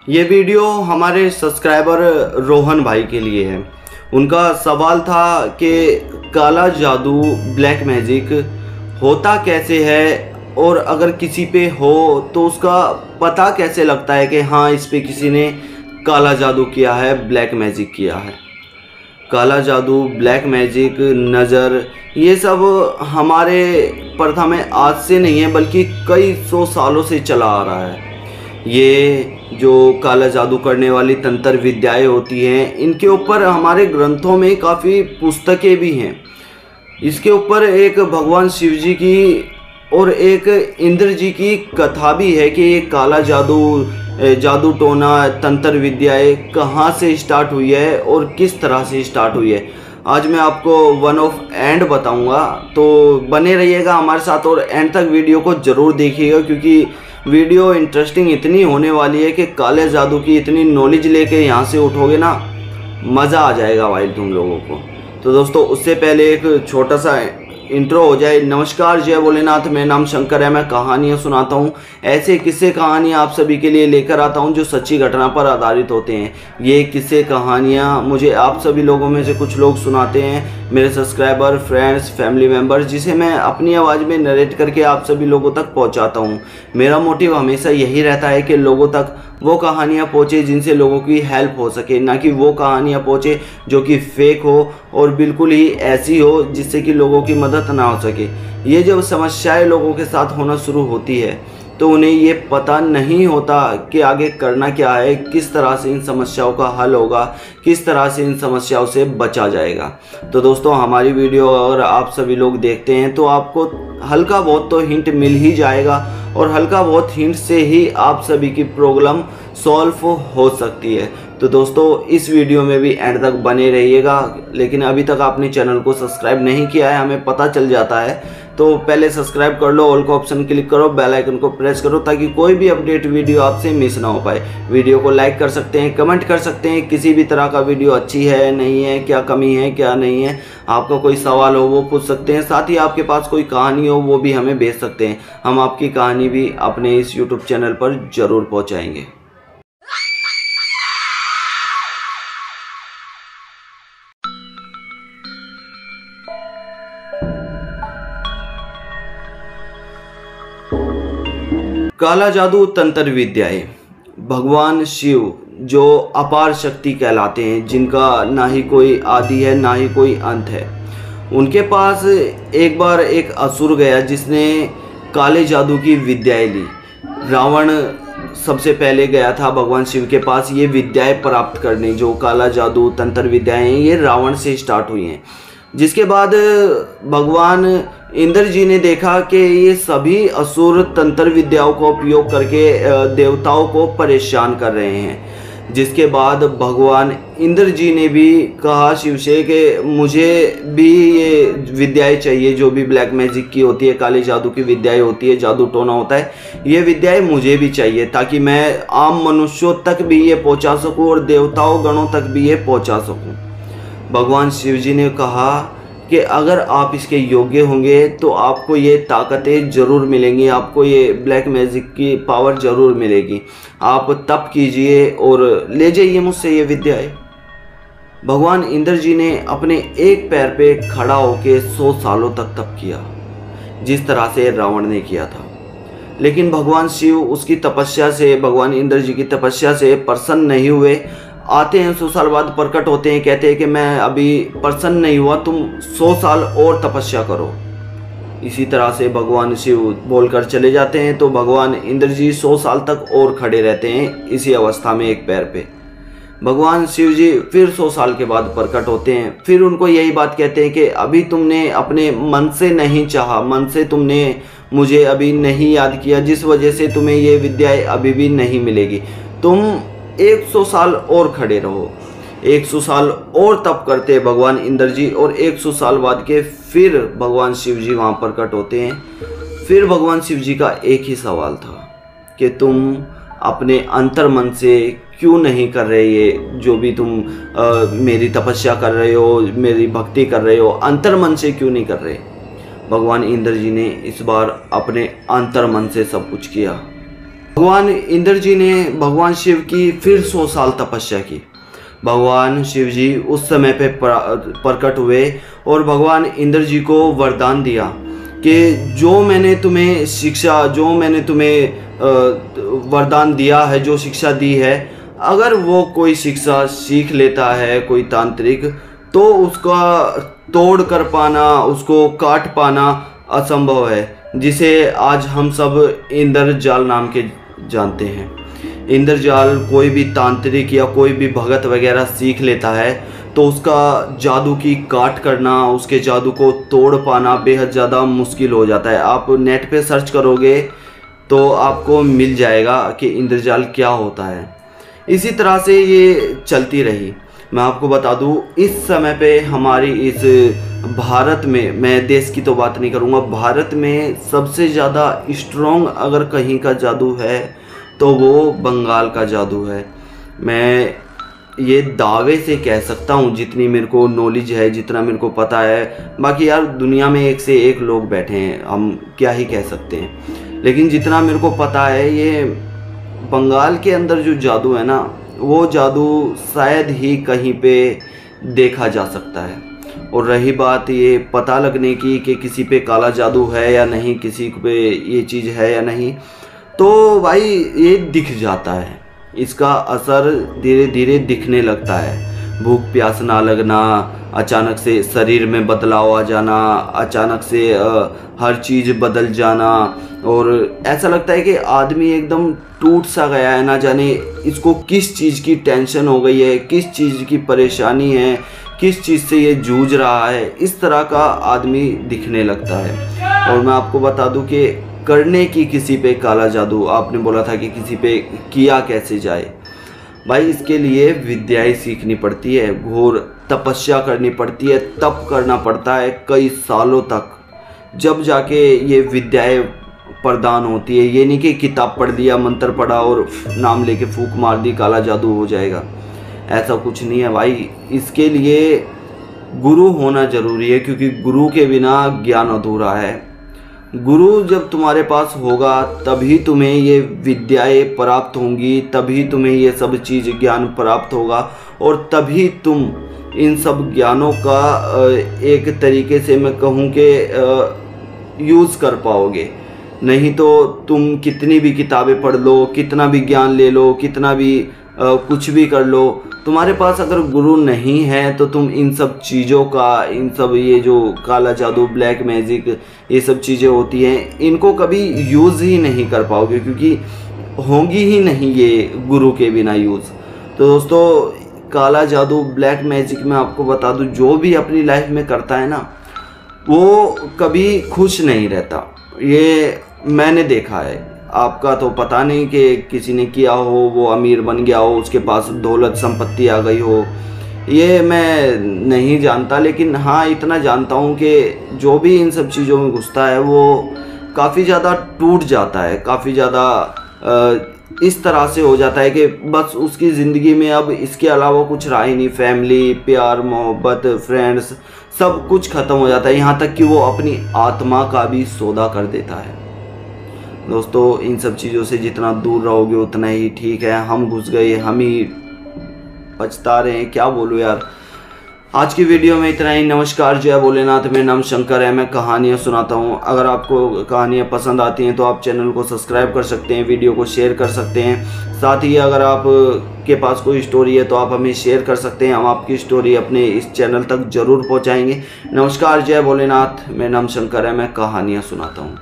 ये वीडियो हमारे सब्सक्राइबर रोहन भाई के लिए है। उनका सवाल था कि काला जादू ब्लैक मैजिक होता कैसे है, और अगर किसी पे हो तो उसका पता कैसे लगता है कि हाँ इस पे किसी ने काला जादू किया है, ब्लैक मैजिक किया है। काला जादू, ब्लैक मैजिक, नज़र, ये सब हमारे प्रथा में आज से नहीं है बल्कि कई सौ सालों से चला आ रहा है। ये जो काला जादू करने वाली तंत्र विद्याएं होती हैं, इनके ऊपर हमारे ग्रंथों में काफ़ी पुस्तकें भी हैं। इसके ऊपर एक भगवान शिव जी की और एक इंद्र जी की कथा भी है कि ये काला जादू टोना तंत्र विद्याएं कहाँ से स्टार्ट हुई है और किस तरह से स्टार्ट हुई है। आज मैं आपको वन ऑफ एंड बताऊंगा, तो बने रहिएगा हमारे साथ और एंड तक वीडियो को ज़रूर देखिएगा, क्योंकि वीडियो इंटरेस्टिंग इतनी होने वाली है कि काले जादू की इतनी नॉलेज लेके यहाँ से उठोगे ना, मज़ा आ जाएगा भाई तुम लोगों को। तो दोस्तों, उससे पहले एक छोटा सा इंट्रो हो जाए। नमस्कार, जय भोलेनाथ। मेरा नाम शंकर है। मैं कहानियाँ सुनाता हूँ, ऐसे किस्से कहानियाँ आप सभी के लिए लेकर आता हूँ जो सच्ची घटना पर आधारित होते हैं। ये किस्से कहानियाँ मुझे आप सभी लोगों में से कुछ लोग सुनाते हैं, मेरे सब्सक्राइबर, फ्रेंड्स, फैमिली मेम्बर्स, जिसे मैं अपनी आवाज़ में नरेट करके आप सभी लोगों तक पहुँचाता हूँ। मेरा मोटिव हमेशा यही रहता है कि लोगों तक वो कहानियाँ पहुँचे जिनसे लोगों की हेल्प हो सके, ना कि वो कहानियाँ पहुँचे जो कि फेक हो और बिल्कुल ही ऐसी हो जिससे कि लोगों की मदद ना हो सके। ये जब समस्याएं लोगों के साथ होना शुरू होती है तो उन्हें ये पता नहीं होता कि आगे करना क्या है, किस तरह से इन समस्याओं का हल होगा, किस तरह से इन समस्याओं से बचा जाएगा। तो दोस्तों, हमारी वीडियो अगर आप सभी लोग देखते हैं तो आपको हल्का बहुत तो हिंट मिल ही जाएगा, और हल्का बहुत हिंट से ही आप सभी की प्रॉब्लम सॉल्व हो सकती है। तो दोस्तों, इस वीडियो में भी एंड तक बने रहिएगा। लेकिन अभी तक आपने चैनल को सब्सक्राइब नहीं किया है, हमें पता चल जाता है, तो पहले सब्सक्राइब कर लो, ऑल का ऑप्शन क्लिक करो, बेल आइकन को प्रेस करो ताकि कोई भी अपडेट वीडियो आपसे मिस ना हो पाए। वीडियो को लाइक कर सकते हैं, कमेंट कर सकते हैं, किसी भी तरह का वीडियो अच्छी है नहीं है, क्या कमी है क्या नहीं है, आपका कोई सवाल हो वो पूछ सकते हैं। साथ ही आपके पास कोई कहानी हो वो भी हमें भेज सकते हैं, हम आपकी कहानी भी अपने इस यूट्यूब चैनल पर ज़रूर पहुँचाएँगे। काला जादू तंत्र विद्याएं। भगवान शिव जो अपार शक्ति कहलाते हैं, जिनका ना ही कोई आदि है ना ही कोई अंत है, उनके पास एक बार एक असुर गया जिसने काले जादू की विद्याएं ली। रावण सबसे पहले गया था भगवान शिव के पास ये विद्याएं प्राप्त करने। जो काला जादू तंत्र विद्याएं हैं ये रावण से स्टार्ट हुई हैं। जिसके बाद भगवान इंद्र जी ने देखा कि ये सभी असुर तंत्र विद्याओं का उपयोग करके देवताओं को परेशान कर रहे हैं। जिसके बाद भगवान इंद्र जी ने भी कहा शिव से कि मुझे भी ये विद्याएं चाहिए, जो भी ब्लैक मैजिक की होती है, काले जादू की विद्याएं होती है, जादू टोना होता है, ये विद्याएं मुझे भी चाहिए ताकि मैं आम मनुष्यों तक भी ये पहुंचा सकूं और देवताओं गणों तक भी ये पहुंचा सकूं। भगवान शिव जी ने कहा कि अगर आप इसके योग्य होंगे तो आपको ये ताकतें ज़रूर मिलेंगी, आपको ये ब्लैक मैजिक की पावर ज़रूर मिलेगी। आप तप कीजिए और ले जाइए मुझसे ये विद्याएं। भगवान इंद्र जी ने अपने एक पैर पे खड़ा होकर 100 सालों तक तप किया, जिस तरह से रावण ने किया था। लेकिन भगवान शिव उसकी तपस्या से, भगवान इंद्र जी की तपस्या से प्रसन्न नहीं हुए। आते हैं 100 साल बाद, प्रकट होते हैं, कहते हैं कि मैं अभी प्रसन्न नहीं हुआ, तुम 100 साल और तपस्या करो। इसी तरह से भगवान शिव बोलकर चले जाते हैं। तो भगवान इंद्र जी 100 साल तक और खड़े रहते हैं इसी अवस्था में एक पैर पे। भगवान शिव जी फिर 100 साल के बाद प्रकट होते हैं। फिर उनको यही बात कहते हैं कि अभी तुमने अपने मन से नहीं चाहा, मन से तुमने मुझे अभी नहीं याद किया, जिस वजह से तुम्हें ये विद्याएं अभी भी नहीं मिलेगी। तुम 100 साल और खड़े रहो। 100 साल और तप करते हैं भगवान इंद्र जी, और 100 साल बाद के फिर भगवान शिव जी वहाँ प्रकट होते हैं। फिर भगवान शिव जी का एक ही सवाल था कि तुम अपने अंतर मन से क्यों नहीं कर रहे ये जो भी तुम मेरी तपस्या कर रहे हो, मेरी भक्ति कर रहे हो, अंतर मन से क्यों नहीं कर रहे। भगवान इंद्र जी ने इस बार अपने अंतर मन से सब कुछ किया। भगवान इंद्र जी ने भगवान शिव की फिर 100 साल तपस्या की। भगवान शिव जी उस समय पे प्रकट हुए और भगवान इंद्र जी को वरदान दिया कि जो मैंने तुम्हें शिक्षा, जो मैंने तुम्हें वरदान दिया है, जो शिक्षा दी है, अगर वो कोई शिक्षा सीख लेता है कोई तांत्रिक, तो उसका तोड़ कर पाना, उसको काट पाना असंभव है, जिसे आज हम सब इंद्रजाल नाम के जानते हैं। इंद्रजाल कोई भी तांत्रिक या कोई भी भगत वगैरह सीख लेता है तो उसका जादू की काट करना, उसके जादू को तोड़ पाना बेहद ज़्यादा मुश्किल हो जाता है। आप नेट पे सर्च करोगे तो आपको मिल जाएगा कि इंद्रजाल क्या होता है। इसी तरह से ये चलती रही। मैं आपको बता दूं, इस समय पे हमारी इस भारत में, मैं देश की तो बात नहीं करूँगा, भारत में सबसे ज़्यादा स्ट्रॉन्ग अगर कहीं का जादू है तो वो बंगाल का जादू है। मैं ये दावे से कह सकता हूँ, जितनी मेरे को नॉलेज है, जितना मेरे को पता है। बाकी यार दुनिया में एक से एक लोग बैठे हैं, हम क्या ही कह सकते हैं, लेकिन जितना मेरे को पता है ये बंगाल के अंदर जो जादू है ना, वो जादू शायद ही कहीं पे देखा जा सकता है। और रही बात ये पता लगने की कि किसी पे काला जादू है या नहीं, किसी पे ये चीज़ है या नहीं, तो भाई ये दिख जाता है, इसका असर धीरे धीरे दिखने लगता है। भूख प्यास ना लगना, अचानक से शरीर में बदलाव आ जाना, अचानक से हर चीज़ बदल जाना, और ऐसा लगता है कि आदमी एकदम टूट सा गया है, ना जाने इसको किस चीज़ की टेंशन हो गई है, किस चीज़ की परेशानी है, किस चीज़ से ये जूझ रहा है, इस तरह का आदमी दिखने लगता है। और मैं आपको बता दूं कि करने की किसी पे काला जादू, आपने बोला था कि किसी पे किया कैसे जाए, भाई इसके लिए विद्याएं सीखनी पड़ती है, घोर तपस्या करनी पड़ती है, तप करना पड़ता है कई सालों तक, जब जाके ये विद्याएं प्रदान होती है। ये नहीं कि किताब पढ़ लिया, मंत्र पढ़ा और नाम लेके फूंक मार दी, काला जादू हो जाएगा, ऐसा कुछ नहीं है भाई। इसके लिए गुरु होना ज़रूरी है, क्योंकि गुरु के बिना ज्ञान अधूरा है। गुरु जब तुम्हारे पास होगा तभी तुम्हें ये विद्याएं प्राप्त होंगी, तभी तुम्हें ये सब चीज़ ज्ञान प्राप्त होगा, और तभी तुम इन सब ज्ञानों का एक तरीके से मैं कहूँ कि यूज़ कर पाओगे। नहीं तो तुम कितनी भी किताबें पढ़ लो, कितना भी ज्ञान ले लो, कितना भी कुछ भी कर लो, तुम्हारे पास अगर गुरु नहीं है तो तुम इन सब चीज़ों का, इन सब ये जो काला जादू, ब्लैक मैजिक, ये सब चीज़ें होती हैं, इनको कभी यूज़ ही नहीं कर पाओगे, क्योंकि होंगी ही नहीं ये गुरु के बिना यूज़। तो दोस्तों, काला जादू, ब्लैक मैजिक में आपको बता दूं, जो भी अपनी लाइफ में करता है ना, वो कभी खुश नहीं रहता। ये मैंने देखा है। आपका तो पता नहीं कि किसी ने किया हो, वो अमीर बन गया हो, उसके पास दौलत संपत्ति आ गई हो, ये मैं नहीं जानता, लेकिन हाँ इतना जानता हूँ कि जो भी इन सब चीज़ों में घुसता है वो काफ़ी ज़्यादा टूट जाता है, काफ़ी ज़्यादा इस तरह से हो जाता है कि बस उसकी ज़िंदगी में अब इसके अलावा कुछ रहा ही नहीं। फैमिली, प्यार, मोहब्बत, फ्रेंड्स, सब कुछ ख़त्म हो जाता है, यहाँ तक कि वो अपनी आत्मा का भी सौदा कर देता है। दोस्तों, इन सब चीज़ों से जितना दूर रहोगे उतना ही ठीक है। हम घुस गए, हम ही पछता रहे हैं, क्या बोलूँ यार। आज की वीडियो में इतना ही। नमस्कार, जय भोलेनाथ। मेरा नाम शंकर है, मैं कहानियाँ सुनाता हूँ। अगर आपको कहानियाँ पसंद आती हैं तो आप चैनल को सब्सक्राइब कर सकते हैं, वीडियो को शेयर कर सकते हैं। साथ ही अगर आप के पास कोई स्टोरी है तो आप हमें शेयर कर सकते हैं, हम आपकी स्टोरी अपने इस चैनल तक ज़रूर पहुँचाएँगे। नमस्कार, जय भोलेनाथ। मेरा नाम शंकर है, मैं कहानियाँ सुनाता हूँ।